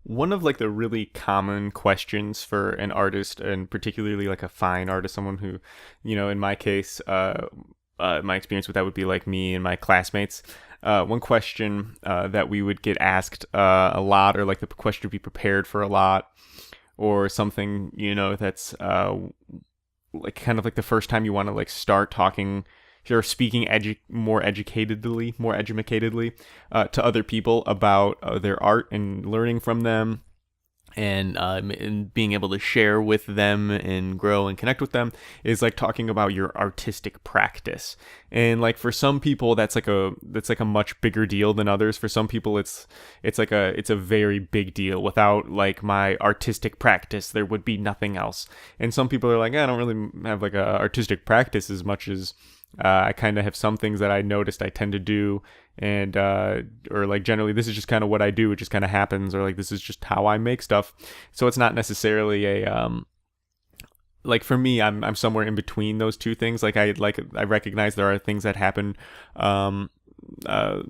One of like the really common questions for an artist, and particularly like a fine artist, someone who, in my case, my experience with that would be like me and my classmates. One question that we would get asked a lot, or like the question to be prepared for a lot, or something, that's like kind of like the first time you want to like start talking or speaking more educatedly to other people about their art and learning from them, and being able to share with them and grow and connect with them, is like talking about your artistic practice. And like for some people that's like a much bigger deal than others. For some people it's a very big deal. Without like my artistic practice there would be nothing else. And some people are like, I don't really have like a artistic practice as much as I kind of have some things that I noticed I tend to do, and or like generally this is just kind of what I do. It just kind of happens, or like this is just how I make stuff. So it's not necessarily a like for me, I'm somewhere in between those two things. I recognize there are things that happen, uh,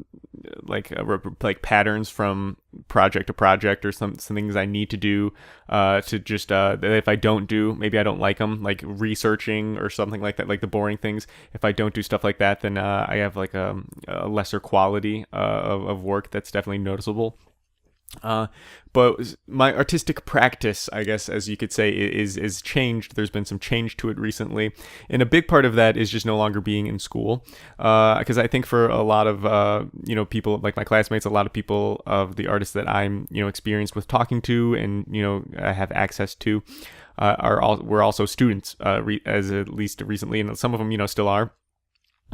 like patterns from project to project, or some things I need to do to just that if I don't do, maybe I don't like them, like researching or something like that, like the boring things. If I don't do stuff like that, then I have like a lesser quality of work that's definitely noticeable. But my artistic practice, I guess, as you could say, is changed. There's been some change to it recently, and a big part of that is just no longer being in school. Because I think for a lot of people like my classmates, a lot of people of the artists that I'm experienced with talking to, and I have access to, we're also students, as at least recently, and some of them still are.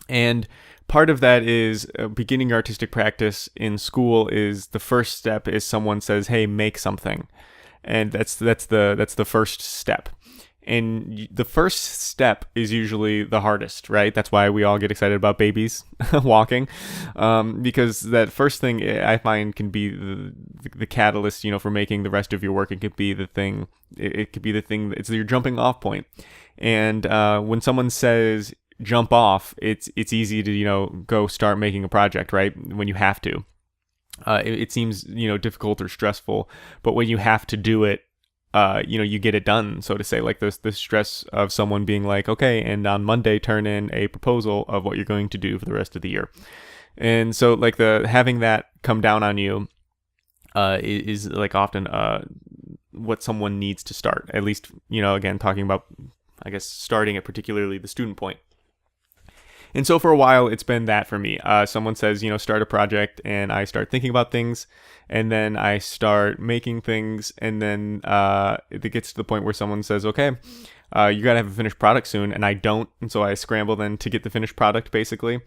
And part of that is beginning artistic practice in school. Is the first step is someone says, "Hey, make something," and that's the first step. And the first step is usually the hardest, right? That's why we all get excited about babies walking, because that first thing I find can be the catalyst, for making the rest of your work. It could be the thing. It could be the thing. It's your jumping off point. And when someone says jump off, it's easy to go start making a project, right? When you have to, it seems difficult or stressful, but when you have to do it, you get it done, so to say. Like the stress of someone being like, okay, and on Monday turn in a proposal of what you're going to do for the rest of the year. And so like the having that come down on you is like often what someone needs to start, at least, again, talking about, I guess, starting at particularly the student point. And so for a while, it's been that for me. Someone says, start a project, and I start thinking about things, and then I start making things, and then it gets to the point where someone says, okay, you got to have a finished product soon, and I don't, and so I scramble then to get the finished product, basically.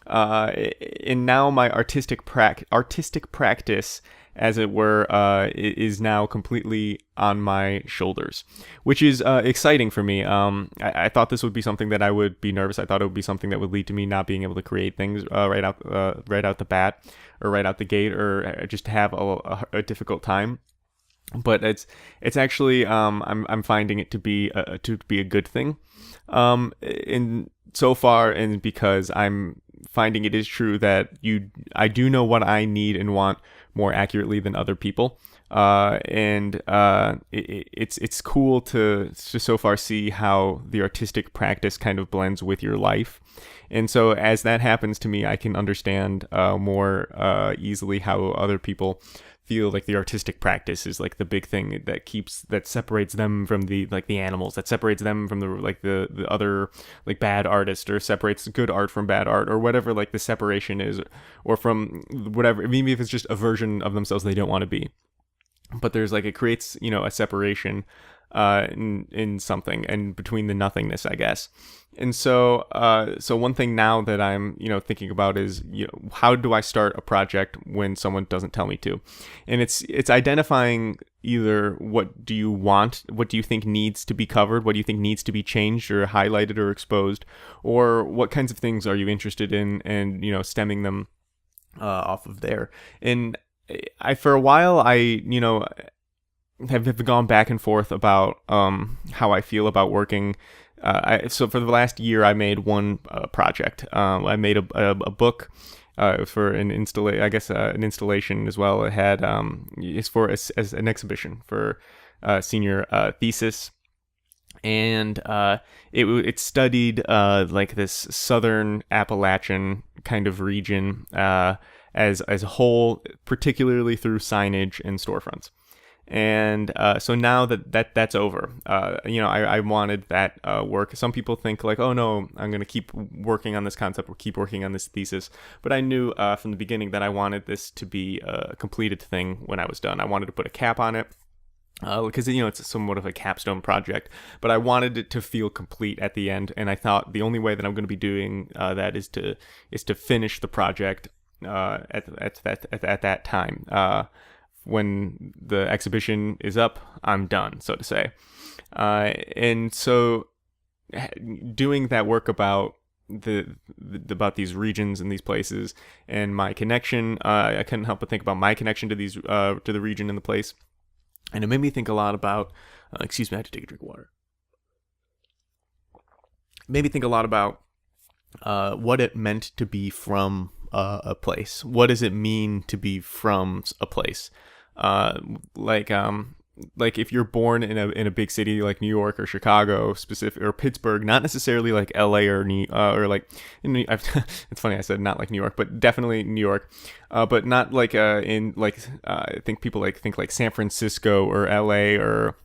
And now my artistic practice, as it were, is now completely on my shoulders, which is exciting for me. I thought this would be something that I would be nervous. I thought it would be something that would lead to me not being able to create things right out the bat, or right out the gate, or just have a difficult time. But it's actually I'm finding it to be a good thing, in so far, and because I'm finding it is true that I do know what I need and want more accurately than other people, and it's cool to so far see how the artistic practice kind of blends with your life. And so as that happens to me, I can understand more easily how other people feel like the artistic practice is like the big thing that separates them from the animals, that separates them from the other like bad artist, or separates good art from bad art, or whatever like the separation is, or from whatever, maybe if it's just a version of themselves they don't want to be. But there's like, it creates a separation in something, and between the nothingness, I guess. And so one thing now that I'm thinking about is how do I start a project when someone doesn't tell me to? And it's identifying either what do you want, what do you think needs to be covered, what do you think needs to be changed or highlighted or exposed, or what kinds of things are you interested in, and stemming them off of there. And for a while I have gone back and forth about how I feel about working. So for the last year, I made one project. I made a book for an an installation as well. It had it's for as an exhibition for senior thesis, and it studied like this southern Appalachian kind of region as a whole, particularly through signage and storefronts. And so now that's over, I wanted that work. Some people think like, oh no, I'm going to keep working on this concept or keep working on this thesis. But I knew from the beginning that I wanted this to be a completed thing when I was done. I wanted to put a cap on it. Because it's somewhat of a capstone project, but I wanted it to feel complete at the end, and I thought the only way that I'm going to be doing that is to finish the project at that time. When the exhibition is up, I'm done, so to say. And so doing that work about about these regions and these places and my connection, I couldn't help but think about my connection to these to the region and the place. And it made me think a lot about, excuse me, I had to take a drink of water. It made me think a lot about what it meant to be from a place. What does it mean to be from a place? Like if you're born in a big city like New York or Chicago, specific, or Pittsburgh, not necessarily like LA or it's funny I said not like New York, but definitely New York, but not like I think people think like San Francisco or LA or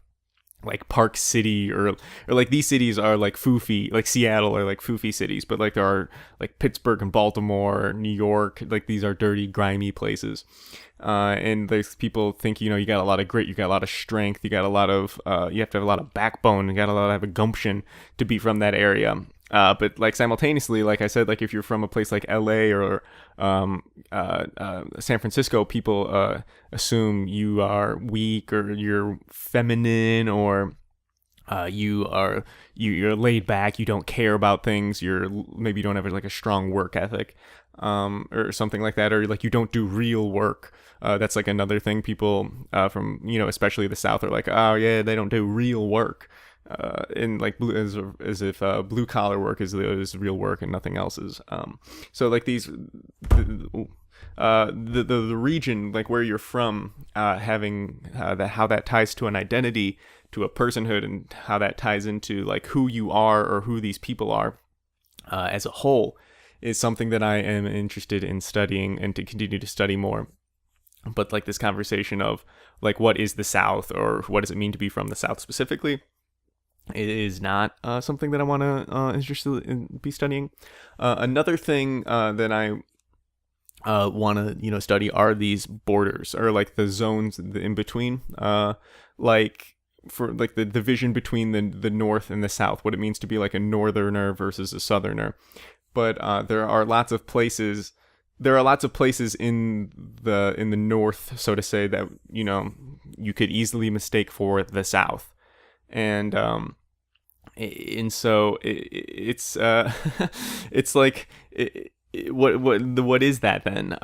like Park City or like these cities are like foofy, like Seattle are like foofy cities, but like there are like Pittsburgh and Baltimore, New York, like these are dirty, grimy places. And there's people think, you got a lot of grit, you got a lot of strength, you got a lot of, you have to have a lot of backbone, you got to have a gumption to be from that area. But like simultaneously, like I said, like if you're from a place like LA or San Francisco, people assume you are weak or you're feminine or you're laid back, you don't care about things, maybe you don't have like a strong work ethic or something like that, or like you don't do real work. That's like another thing people from especially the South are like, oh yeah, they don't do real work. And like as if blue collar work is real work and nothing else is. So like the region, like where you're from, having how that ties to an identity, to a personhood, and how that ties into like who you are or who these people are as a whole, is something that I am interested in studying and to continue to study more. But like this conversation of like what is the South, or what does it mean to be from the South specifically, it is not something that I want to interested in be studying. Another thing that I want to study are these borders, or like the zones in between, like for like the division between the North and the South, what it means to be like a Northerner versus a Southerner. But there are lots of places. There are lots of places in the North, so to say, that you could easily mistake for the South. And so it's it's like what is that then?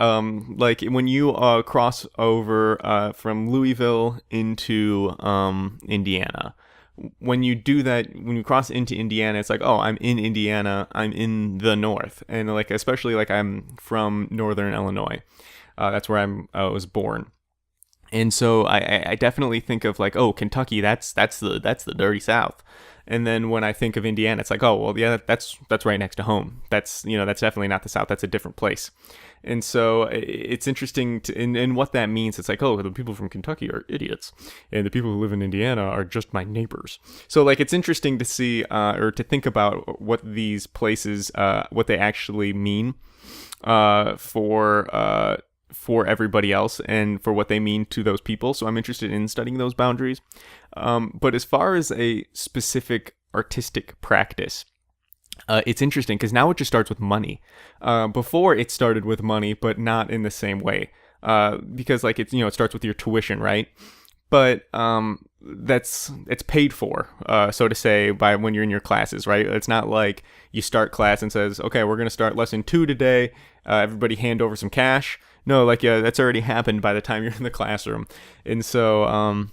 Like when you cross over from Louisville into Indiana, when you do that, when you cross into Indiana, it's like, oh, I'm in Indiana, I'm in the North. And like especially like I'm from Northern Illinois, that's where I was born. And so I definitely think of like, oh, Kentucky, that's the dirty South. And then when I think of Indiana, it's like, oh, well, yeah, that's right next to home. That's that's definitely not the South. That's a different place. And so it's interesting and what that means. It's like, oh, the people from Kentucky are idiots, and the people who live in Indiana are just my neighbors. So like it's interesting to see or to think about what these places, what they actually mean for everybody else and for what they mean to those people. So I'm interested in studying those boundaries. But as far as a specific artistic practice, it's interesting because now it just starts with money. Before it started with money, but not in the same way. Because like it's it starts with your tuition, right? But it's paid for, so to say, by when you're in your classes, right? It's not like you start class and says, okay, we're gonna start lesson 2 today. Everybody hand over some cash. No, like that's already happened by the time you're in the classroom, and so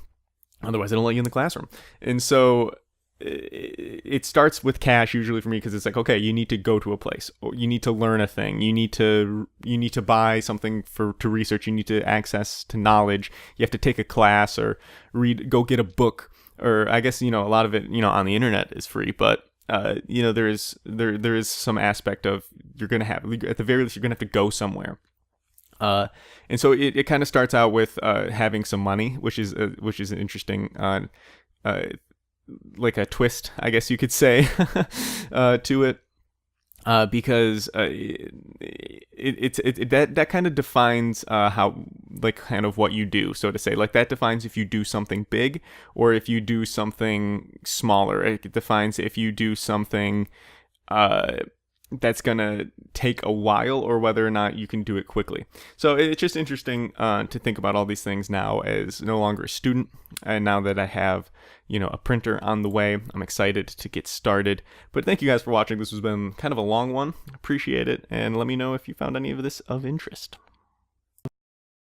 otherwise they don't let you in the classroom. And so it starts with cash usually for me, because it's like, okay, you need to go to a place, or you need to learn a thing, you need to buy something to research, you need to access to knowledge, you have to take a class or go get a book, or I guess, a lot of it, on the internet is free, but there is some aspect of, you're gonna have, at the very least, you're gonna have to go somewhere. And so it kind of starts out with having some money, which is an interesting like a twist, I guess you could say, to it, because that kind of defines how, like, kind of what you do, so to say. Like, that defines if you do something big or if you do something smaller. It defines if you do something that's gonna take a while, or whether or not you can do it quickly. So it's just interesting to think about all these things now as no longer a student, and now that I have a printer on the way. I'm excited to get started. But thank you guys for watching. This has been kind of a long one. Appreciate it, and let me know if you found any of this of interest.